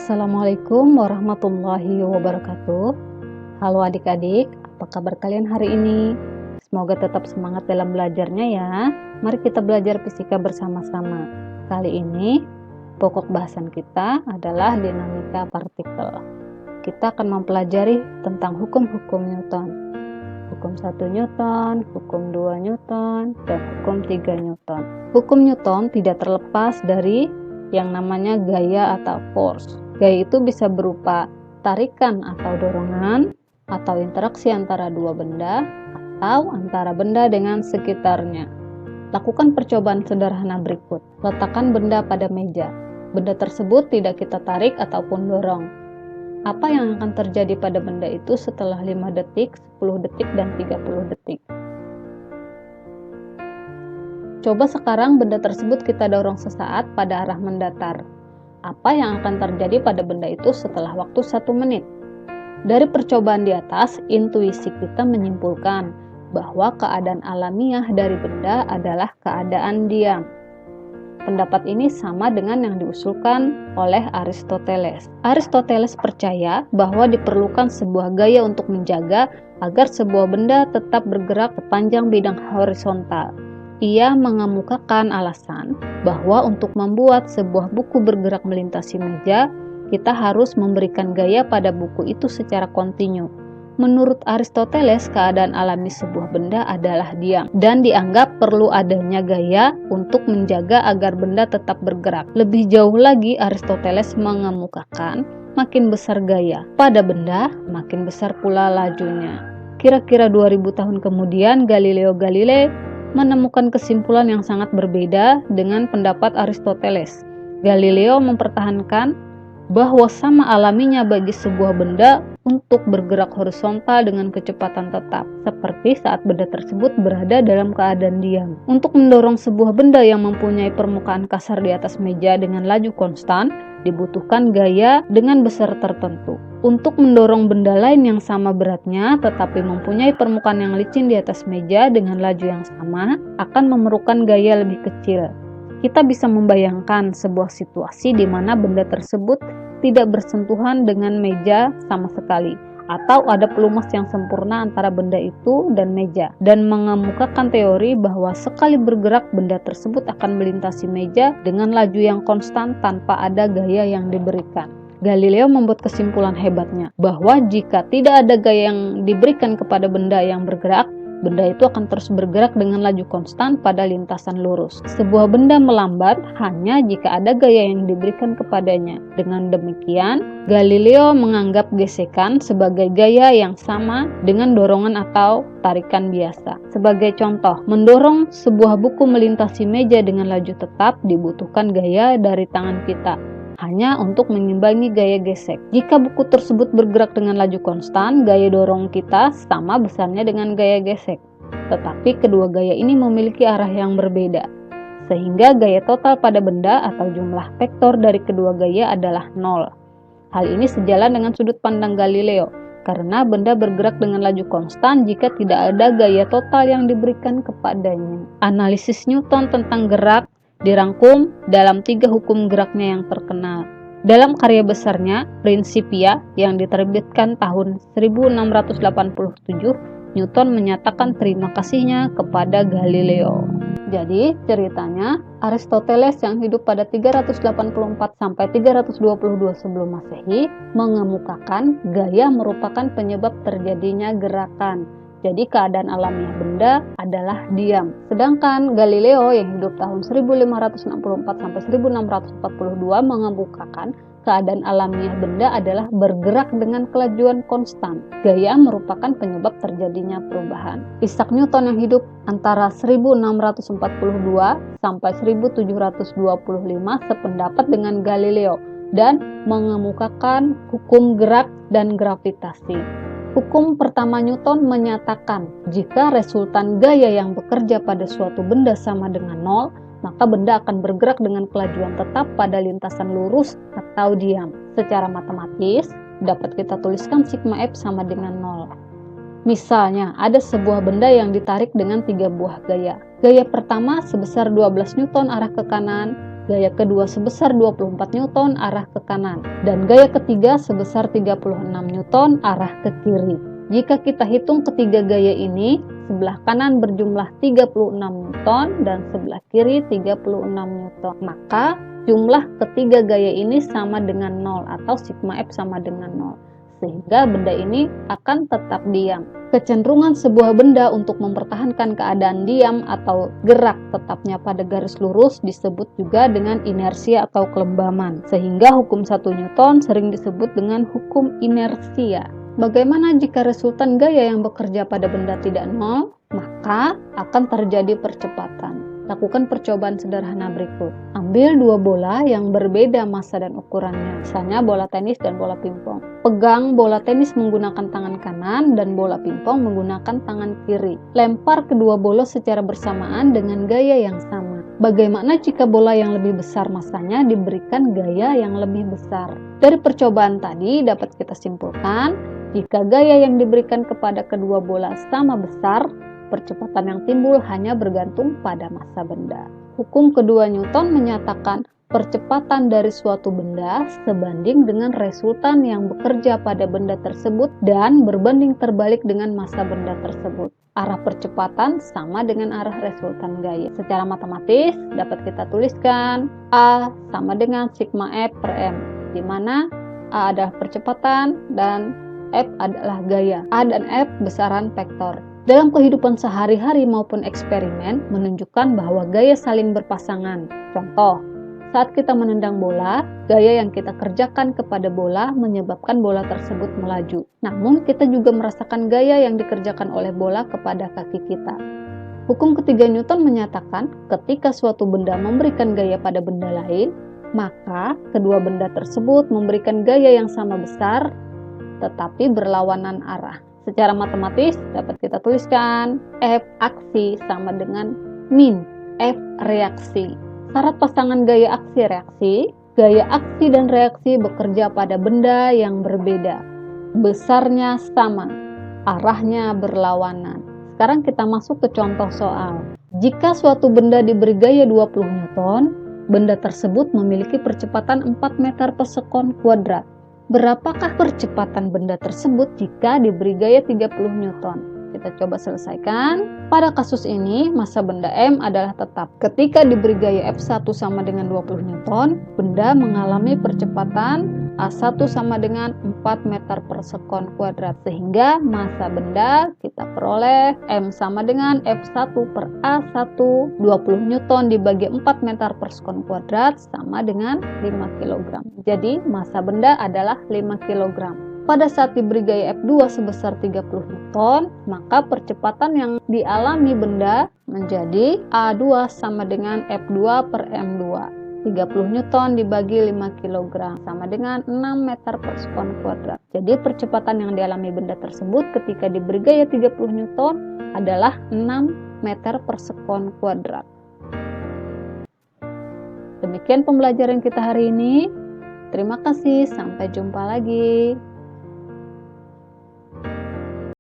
Assalamualaikum warahmatullahi wabarakatuh. Halo adik-adik, apa kabar kalian hari ini? Semoga tetap semangat dalam belajarnya ya. Mari kita belajar fisika bersama-sama. Kali ini, pokok bahasan kita adalah dinamika partikel. Kita akan mempelajari tentang hukum-hukum Newton. Hukum 1 Newton, hukum 2 Newton, dan hukum 3 Newton. Hukum Newton tidak terlepas dari yang namanya gaya atau force. Gaya itu bisa berupa tarikan atau dorongan, atau interaksi antara dua benda, atau antara benda dengan sekitarnya. Lakukan percobaan sederhana berikut. Letakkan benda pada meja. Benda tersebut tidak kita tarik ataupun dorong. Apa yang akan terjadi pada benda itu setelah 5 detik, 10 detik, dan 30 detik? Coba sekarang benda tersebut kita dorong sesaat pada arah mendatar. Apa yang akan terjadi pada benda itu setelah waktu 1 menit? Dari percobaan di atas, intuisi kita menyimpulkan bahwa keadaan alamiah dari benda adalah keadaan diam. Pendapat ini sama dengan yang diusulkan oleh Aristoteles. Aristoteles percaya bahwa diperlukan sebuah gaya untuk menjaga agar sebuah benda tetap bergerak sepanjang bidang horizontal. Ia mengemukakan alasan bahwa untuk membuat sebuah buku bergerak melintasi meja, kita harus memberikan gaya pada buku itu secara kontinu. Menurut Aristoteles, keadaan alami sebuah benda adalah diam, dan dianggap perlu adanya gaya untuk menjaga agar benda tetap bergerak. Lebih jauh lagi, Aristoteles mengemukakan makin besar gaya pada benda, makin besar pula lajunya. Kira-kira 2000 tahun kemudian, Galileo Galilei menemukan kesimpulan yang sangat berbeda dengan pendapat Aristoteles. Galileo mempertahankan bahwa sama alaminya bagi sebuah benda untuk bergerak horizontal dengan kecepatan tetap, seperti saat benda tersebut berada dalam keadaan diam. Untuk mendorong sebuah benda yang mempunyai permukaan kasar di atas meja dengan laju konstan, dibutuhkan gaya dengan besar tertentu. Untuk mendorong benda lain yang sama beratnya tetapi mempunyai permukaan yang licin di atas meja dengan laju yang sama, akan memerlukan gaya lebih kecil. Kita bisa membayangkan sebuah situasi di mana benda tersebut tidak bersentuhan dengan meja sama sekali, atau ada pelumas yang sempurna antara benda itu dan meja, dan mengemukakan teori bahwa sekali bergerak benda tersebut akan melintasi meja dengan laju yang konstan tanpa ada gaya yang diberikan. Galileo membuat kesimpulan hebatnya bahwa jika tidak ada gaya yang diberikan kepada benda yang bergerak, benda itu akan terus bergerak dengan laju konstan pada lintasan lurus. Sebuah benda melambat hanya jika ada gaya yang diberikan kepadanya. Dengan demikian, Galileo menganggap gesekan sebagai gaya yang sama dengan dorongan atau tarikan biasa. Sebagai contoh, mendorong sebuah buku melintasi meja dengan laju tetap dibutuhkan gaya dari tangan kita, hanya untuk mengimbangi gaya gesek. Jika buku tersebut bergerak dengan laju konstan, gaya dorong kita sama besarnya dengan gaya gesek. Tetapi kedua gaya ini memiliki arah yang berbeda, sehingga gaya total pada benda atau jumlah vektor dari kedua gaya adalah 0. Hal ini sejalan dengan sudut pandang Galileo, karena benda bergerak dengan laju konstan jika tidak ada gaya total yang diberikan kepadanya. Analisis Newton tentang gerak dirangkum dalam 3 hukum geraknya yang terkenal. Dalam karya besarnya, Principia, yang diterbitkan tahun 1687, Newton menyatakan terima kasihnya kepada Galileo. Jadi, ceritanya, Aristoteles yang hidup pada 384 sampai 322 sebelum Masehi mengemukakan gaya merupakan penyebab terjadinya gerakan. Jadi keadaan alamiah benda adalah diam. Sedangkan Galileo yang hidup tahun 1564 sampai 1642 mengemukakan keadaan alamiah benda adalah bergerak dengan kelajuan konstan. Gaya merupakan penyebab terjadinya perubahan. Isaac Newton yang hidup antara 1642 sampai 1725 sependapat dengan Galileo dan mengemukakan hukum gerak dan gravitasi. Hukum pertama Newton menyatakan jika resultan gaya yang bekerja pada suatu benda sama dengan 0, maka benda akan bergerak dengan kelajuan tetap pada lintasan lurus atau diam. Secara matematis, dapat kita tuliskan sigma F sama dengan 0. Misalnya, ada sebuah benda yang ditarik dengan 3 buah gaya. Gaya pertama sebesar 12 Newton arah ke kanan, Gaya kedua sebesar 24 Newton arah ke kanan, dan gaya ketiga sebesar 36 Newton arah ke kiri. Jika kita hitung ketiga gaya ini, sebelah kanan berjumlah 36 Newton dan sebelah kiri 36 Newton. Maka jumlah ketiga gaya ini sama dengan 0 atau sigma F sama dengan 0. Sehingga benda ini akan tetap diam. Kecenderungan sebuah benda untuk mempertahankan keadaan diam atau gerak tetapnya pada garis lurus disebut juga dengan inersia atau kelembaman. Sehingga hukum 1 Newton sering disebut dengan hukum inersia. Bagaimana jika resultan gaya yang bekerja pada benda tidak nol? Maka akan terjadi percepatan. Lakukan percobaan sederhana berikut. Ambil dua bola yang berbeda massa dan ukurannya, misalnya bola tenis dan bola pingpong. Pegang bola tenis menggunakan tangan kanan dan bola pingpong menggunakan tangan kiri. Lempar kedua bola secara bersamaan dengan gaya yang sama. Bagaimana jika bola yang lebih besar massanya diberikan gaya yang lebih besar? Dari percobaan tadi dapat kita simpulkan, jika gaya yang diberikan kepada kedua bola sama besar, percepatan yang timbul hanya bergantung pada massa benda. Hukum kedua Newton menyatakan percepatan dari suatu benda sebanding dengan resultan yang bekerja pada benda tersebut dan berbanding terbalik dengan massa benda tersebut. Arah percepatan sama dengan arah resultan gaya. Secara matematis dapat kita tuliskan A sama dengan sigma F per M, di mana A adalah percepatan dan F adalah gaya. A dan F besaran vektor. Dalam kehidupan sehari-hari maupun eksperimen menunjukkan bahwa gaya saling berpasangan. Contoh, saat kita menendang bola, gaya yang kita kerjakan kepada bola menyebabkan bola tersebut melaju. Namun, kita juga merasakan gaya yang dikerjakan oleh bola kepada kaki kita. Hukum ketiga Newton menyatakan ketika suatu benda memberikan gaya pada benda lain, maka kedua benda tersebut memberikan gaya yang sama besar tetapi berlawanan arah. Secara matematis dapat kita tuliskan F aksi sama dengan min F reaksi. Syarat pasangan gaya aksi reaksi, gaya aksi dan reaksi bekerja pada benda yang berbeda. Besarnya sama, arahnya berlawanan. Sekarang kita masuk ke contoh soal. Jika suatu benda diberi gaya 20 Newton, benda tersebut memiliki percepatan 4 meter per sekon kuadrat. Berapakah percepatan benda tersebut jika diberi gaya 30 Newton? Kita coba selesaikan. Pada kasus ini, massa benda M adalah tetap. Ketika diberi gaya F1 sama dengan 20 Newton, benda mengalami percepatan A1 sama dengan 4 meter per sekon kuadrat. Sehingga massa benda kita peroleh M sama dengan F1 per A1, 20 Newton dibagi 4 meter per sekon kuadrat sama dengan 5 kg. Jadi massa benda adalah 5 kg. Pada saat diberi gaya F2 sebesar 30 Newton, maka percepatan yang dialami benda menjadi A2 sama dengan F2 per M2. 30 Newton dibagi 5 kg sama dengan 6 meter per sekon kuadrat. Jadi percepatan yang dialami benda tersebut ketika diberi gaya 30 Newton adalah 6 meter per sekon kuadrat. Demikian pembelajaran kita hari ini. Terima kasih, sampai jumpa lagi.